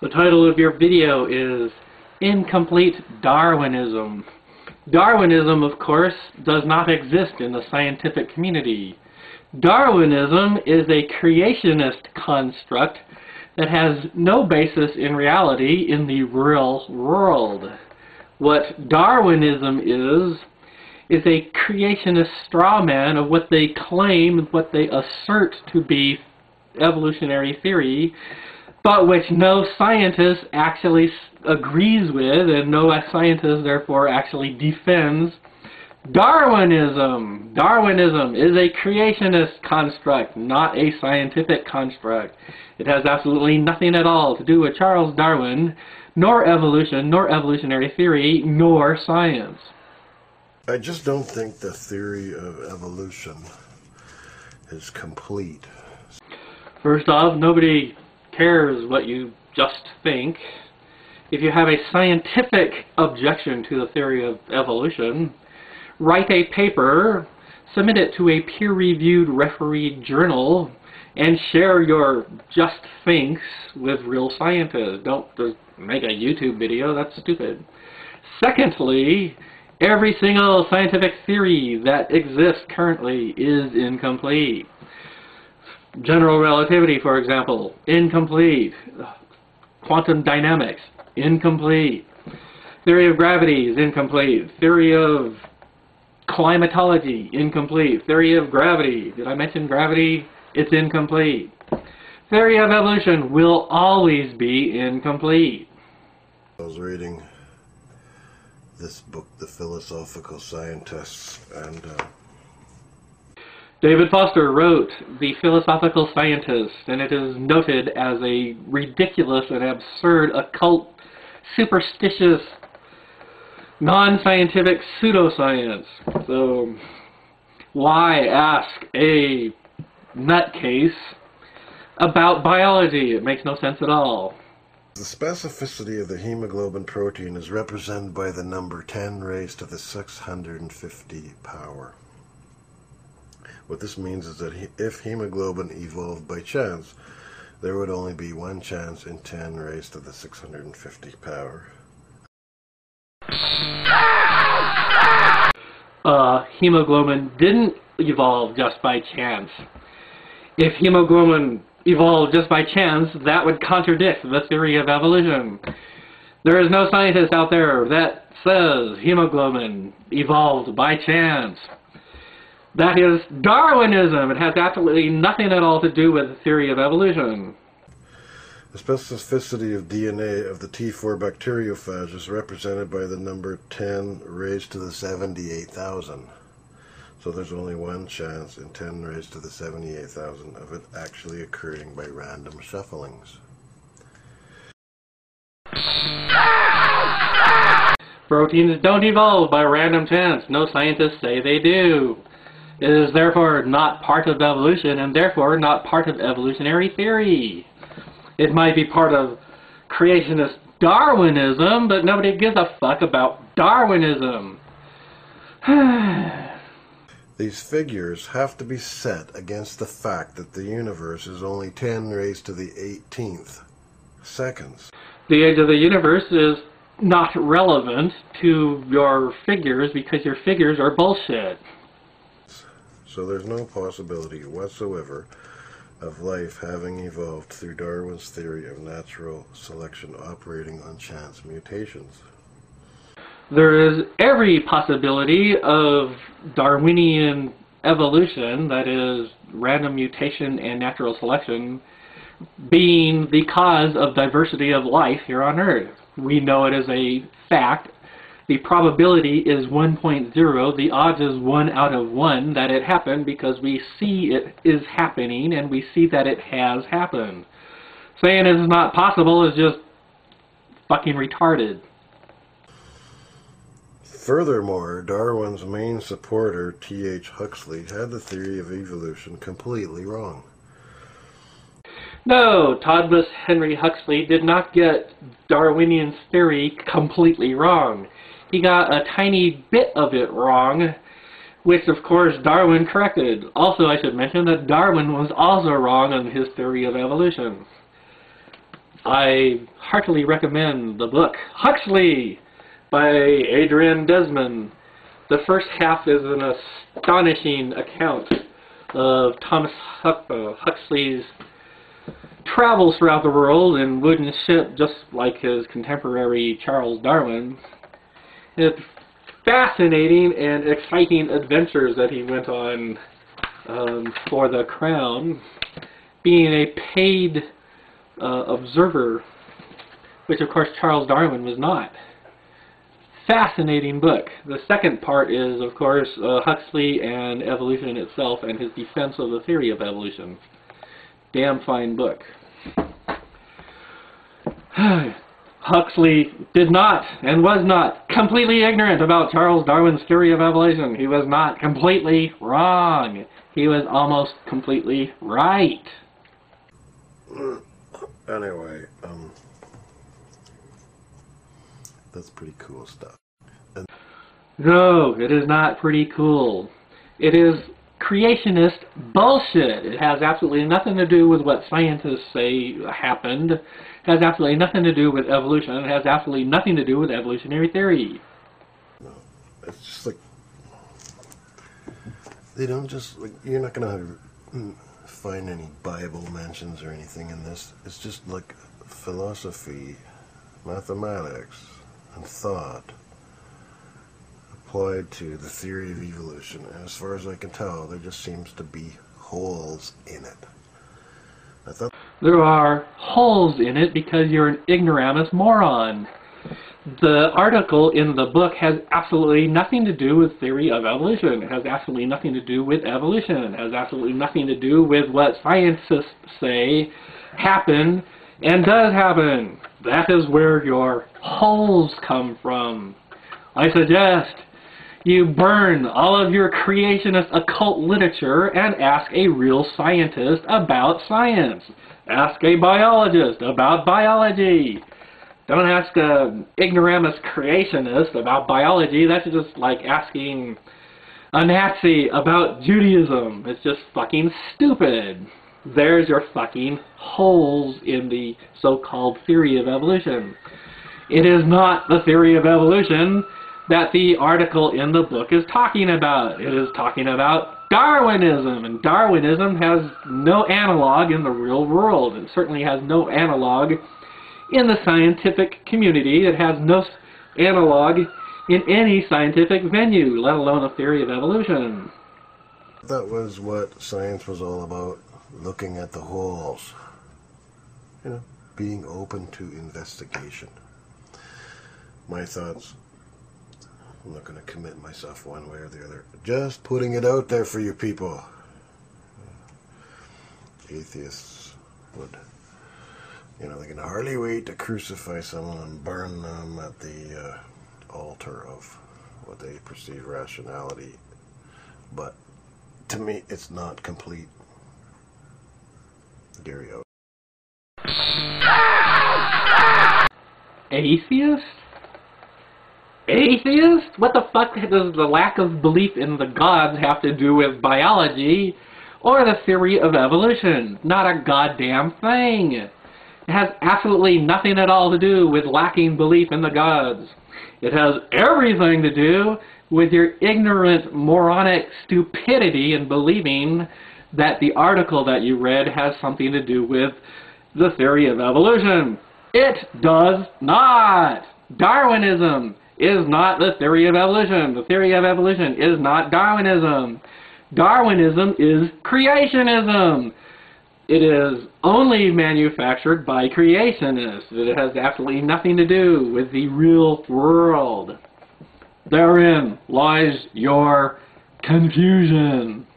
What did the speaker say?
The title of your video is Incomplete Darwinism. Darwinism, of course, does not exist in the scientific community. Darwinism is a creationist construct that has no basis in reality in the real world. What Darwinism is a creationist straw man of what they claim, what they assert to be evolutionary theory, but which no scientist actually agrees with, and no scientist therefore actually defends. Darwinism. Darwinism is a creationist construct, not a scientific construct. It has absolutely nothing at all to do with Charles Darwin, nor evolution, nor evolutionary theory, nor science. I just don't think the theory of evolution is complete. First off, nobody cares what you just think. If you have a scientific objection to the theory of evolution, write a paper, submit it to a peer-reviewed refereed journal, and share your just thinks with real scientists. Don't just make a YouTube video, that's stupid. Secondly, every single scientific theory that exists currently is incomplete. General relativity, for example, incomplete. Quantum dynamics, incomplete. Theory of gravity is incomplete. Theory of climatology, incomplete. Theory of gravity, did I mention gravity? It's incomplete. Theory of evolution will always be incomplete. I was reading this book, The Philosophical Scientists, and David Foster wrote The Philosophical Scientist, and it is noted as a ridiculous and absurd, occult, superstitious, non-scientific pseudoscience. So, why ask a nutcase about biology? It makes no sense at all. the specificity of the hemoglobin protein is represented by the number 10 raised to the 650 power. What this means is that if hemoglobin evolved by chance, there would only be one chance in 10 raised to the 650 power. Hemoglobin didn't evolve just by chance. If hemoglobin evolved just by chance, that would contradict the theory of evolution. There is no scientist out there that says hemoglobin evolved by chance. That is Darwinism. It has absolutely nothing at all to do with the theory of evolution. The specificity of DNA of the T4 bacteriophage is represented by the number 10 raised to the 78,000. So there's only one chance in 10 raised to the 78,000 of it actually occurring by random shufflings. Proteins don't evolve by random chance. No scientists say they do. It is therefore not part of evolution and therefore not part of evolutionary theory. It might be part of creationist Darwinism, but nobody gives a fuck about Darwinism. These figures have to be set against the fact that the universe is only 10 raised to the 18th seconds. The age of the universe is not relevant to your figures because your figures are bullshit. So there's no possibility whatsoever of life having evolved through Darwin's theory of natural selection operating on chance mutations. There is every possibility of Darwinian evolution, that is, random mutation and natural selection, being the cause of diversity of life here on Earth. We know it is a fact. The probability is 1.0. The odds is 1 out of 1 that it happened because we see it is happening and we see that it has happened. Saying it is not possible is just fucking retarded. Furthermore, Darwin's main supporter, T.H. Huxley, had the theory of evolution completely wrong. No, Thomas Henry Huxley did not get Darwinian theory completely wrong. He got a tiny bit of it wrong, which of course Darwin corrected. Also, I should mention that Darwin was also wrong on his theory of evolution. I heartily recommend the book Huxley by Adrian Desmond. The first half is an astonishing account of Thomas Huxley's travels throughout the world in wooden ship, just like his contemporary Charles Darwin. It's fascinating and exciting adventures that he went on for the Crown, being a paid observer, which of course Charles Darwin was not. Fascinating book. The second part is, of course, Huxley and evolution itself and his defense of the theory of evolution. Damn fine book. Huxley did not and was not completely ignorant about Charles Darwin's theory of evolution. He was not completely wrong. He was almost completely right. Anyway, that's pretty cool stuff. No, it is not pretty cool. It is creationist bullshit. It has absolutely nothing to do with what scientists say happened. It has absolutely nothing to do with evolution. It has absolutely nothing to do with evolutionary theory. No, it's just like, they don't just, like, you're not going to find any Bible mentions or anything in this. It's just like philosophy, mathematics, and thought applied to the theory of evolution. And as far as I can tell, there just seems to be holes in it. I thought there are holes in it because you're an ignoramus moron. The article in the book has absolutely nothing to do with theory of evolution. It has absolutely nothing to do with evolution. It has absolutely nothing to do with what scientists say happened and does happen. That is where your holes come from. I suggest you burn all of your creationist occult literature and ask a real scientist about science. Ask a biologist about biology. Don't ask an ignoramus creationist about biology. That's just like asking a Nazi about Judaism. It's just fucking stupid. There's your fucking holes in the so-called theory of evolution. It is not the theory of evolution that the article in the book is talking about. It is talking about Darwinism, and Darwinism has no analog in the real world. It certainly has no analog in the scientific community. It has no analog in any scientific venue, let alone a theory of evolution. that was what science was all about, looking at the holes. You know, being open to investigation. My thoughts, I'm not going to commit myself one way or the other. Just putting it out there for you people. Atheists would, you know, they can hardly wait to crucify someone and burn them at the altar of what they perceive rationality. But to me, it's not complete. Gary O. Atheist? Atheist? What the fuck does the lack of belief in the gods have to do with biology or the theory of evolution? Not a goddamn thing. It has absolutely nothing at all to do with lacking belief in the gods. It has everything to do with your ignorant, moronic stupidity in believing that the article that you read has something to do with the theory of evolution. It does not. Darwinism is not the theory of evolution. The theory of evolution is not Darwinism. Darwinism is creationism. It is only manufactured by creationists. It has absolutely nothing to do with the real world. Therein lies your confusion.